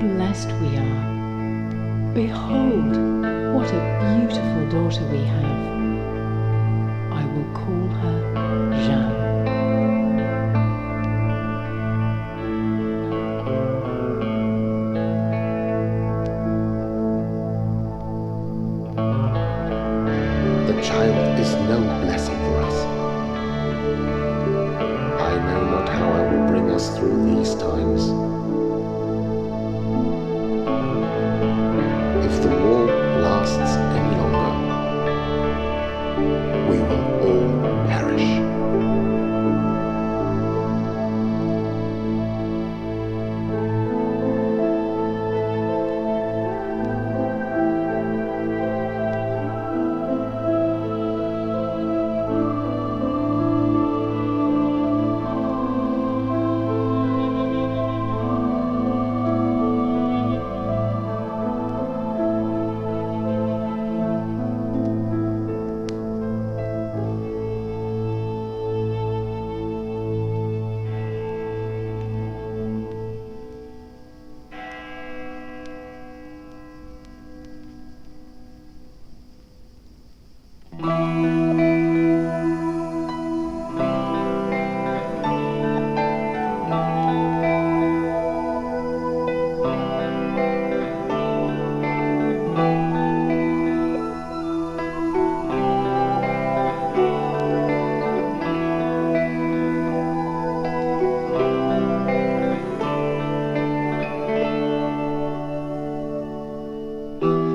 blessed we are. Behold, what a beautiful daughter we have. I will call her Jeanne. The child is no blessing for us. I know not how I will bring us through these times. If the war lasts any longer, we will all perish.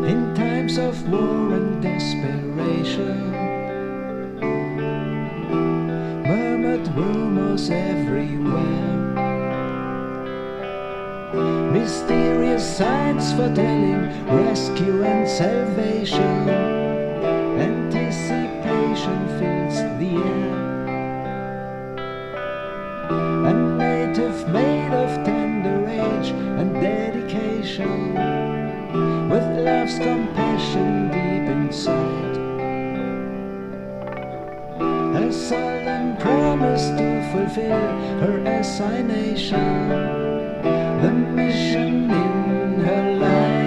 In times of war and desperation, murmured rumors everywhere, mysterious signs foretelling rescue and salvation, anticipation fills the air. A native made of tender age and dedication, with love's compassion deep inside, a solemn promise to fulfill her assignation, the mission in her life.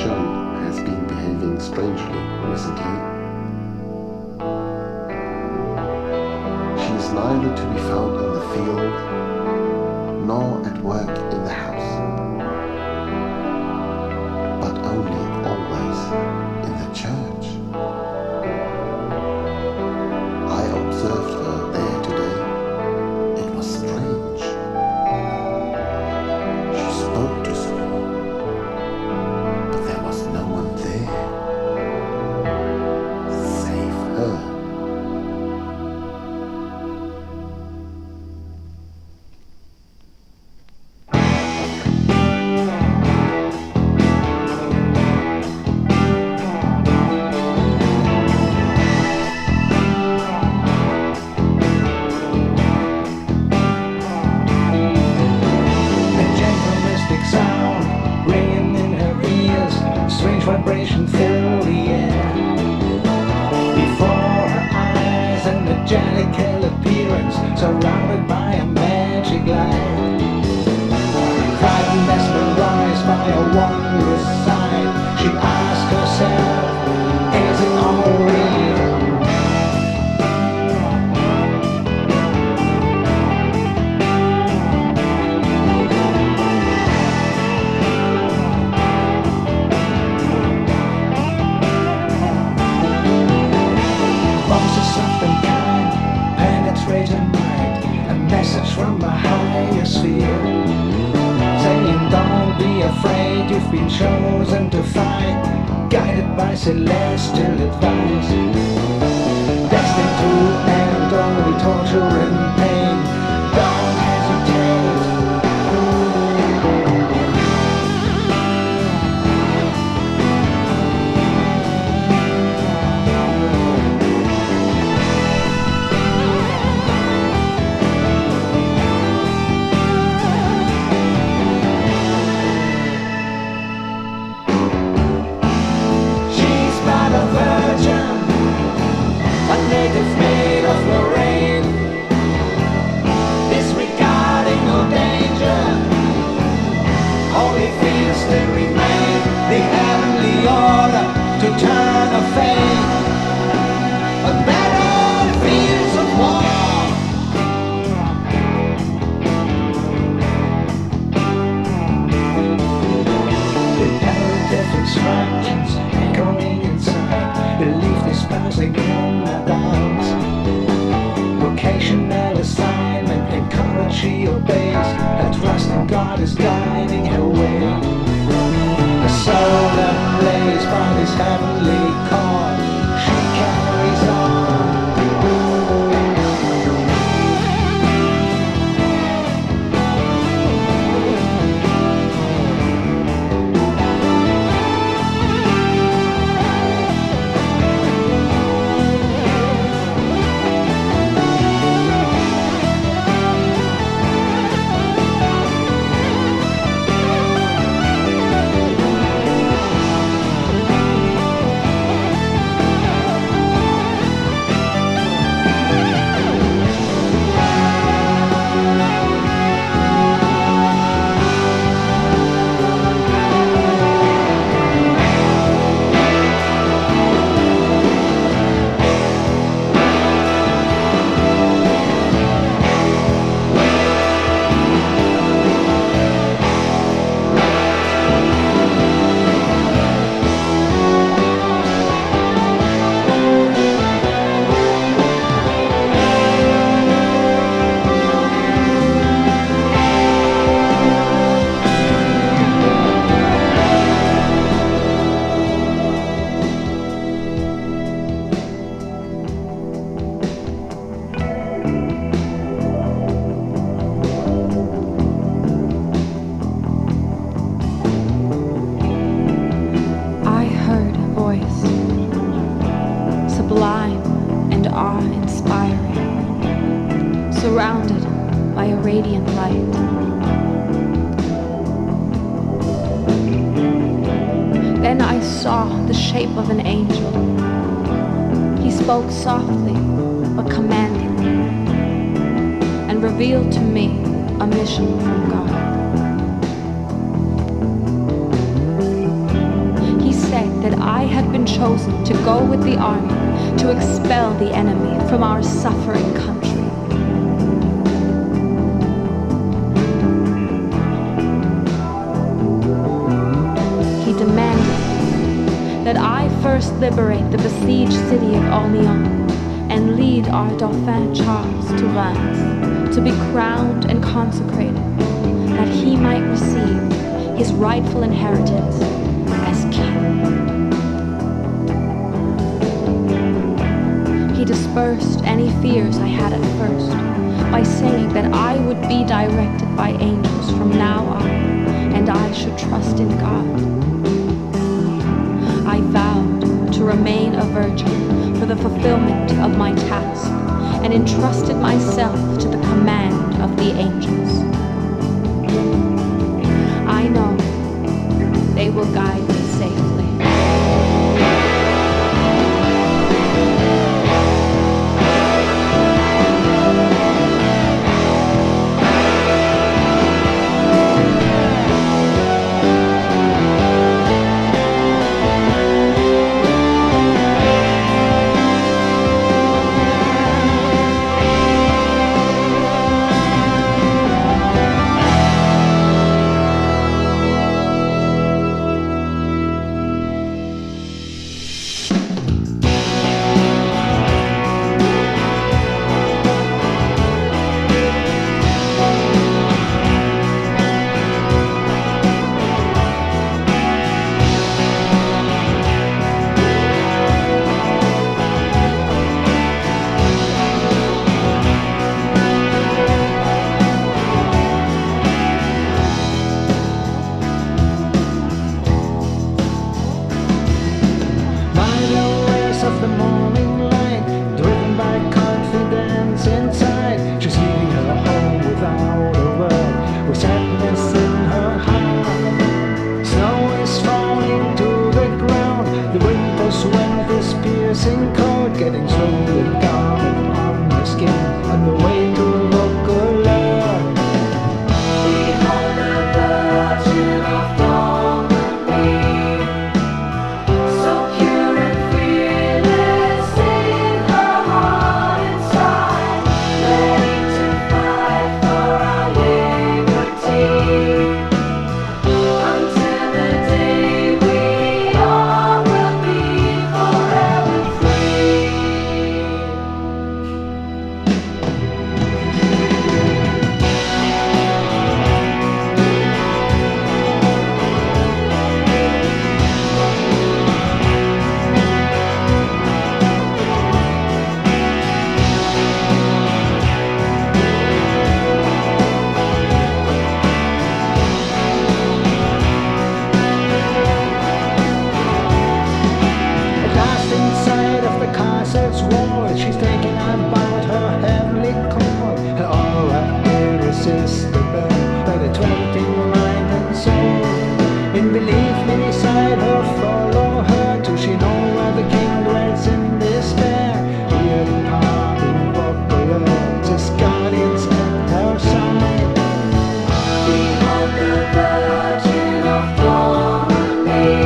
Jeanne has been behaving strangely recently. She is neither to be found in the field nor at work in the house, but only always in the church. I observed her there today. It was strange. She spoke to someone, but there was no one there, save her. Vibration fill the air. Before her eyes, an angelical appearance, surrounded by a magic light. Frightened, mesmerized by a wondrous sight, she asked herself, is it all real? From a higher sphere, saying don't be afraid, you've been chosen to fight, guided by celestial advice, destined to end only torture and pain. Don't hesitate. Native made of Lorraine, disregarding no danger, only feels to remain the heavenly order to turn of fate, a battle on fields of war. Imperative instructions echoing inside, belief espousing vocational assignment, encourage she obeys. Her trust in God is guiding her way. The soul ablaze by this heavenly call, she carries on. Surrounded by a radiant light. Then I saw the shape of an angel. He spoke softly but commandingly and revealed to me a mission from God. I had been chosen to go with the army to expel the enemy from our suffering country. He demanded that I first liberate the besieged city of Orléans and lead our Dauphin Charles to Reims to be crowned and consecrated, that he might receive his rightful inheritance as king. He dispersed any fears I had at first by saying that I would be directed by angels from now on, and I should trust in God. I vowed to remain a virgin for the fulfillment of my task, and entrusted myself to the command of the angels. I know they will guide me safely. Getting slowly garment on the skin on the way to Vaucouleurs. Behold the Virgin of Domremy, so pure and fearless in her heart inside, ready to fight for our liberty, until the day we all will be forever free. At last inside of the castle's wall, she's thinking about her heavenly call. Her aura irresistible, by the 20 mind and soul. In belief, many side her, follow her, till she know where the king dwells in despair. Here in heart in Vaucouleurs, his guardians at her side. Behold the Virgin of Domremy,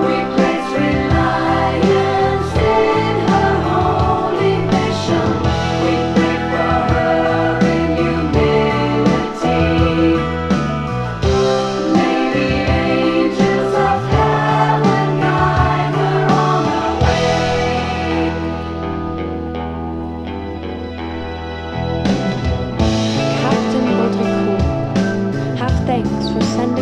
we place reliance in her holy mission. We pray for her in humility. May the angels of heaven guide her on her way. Captain Vaucouleurs, have thanks for sending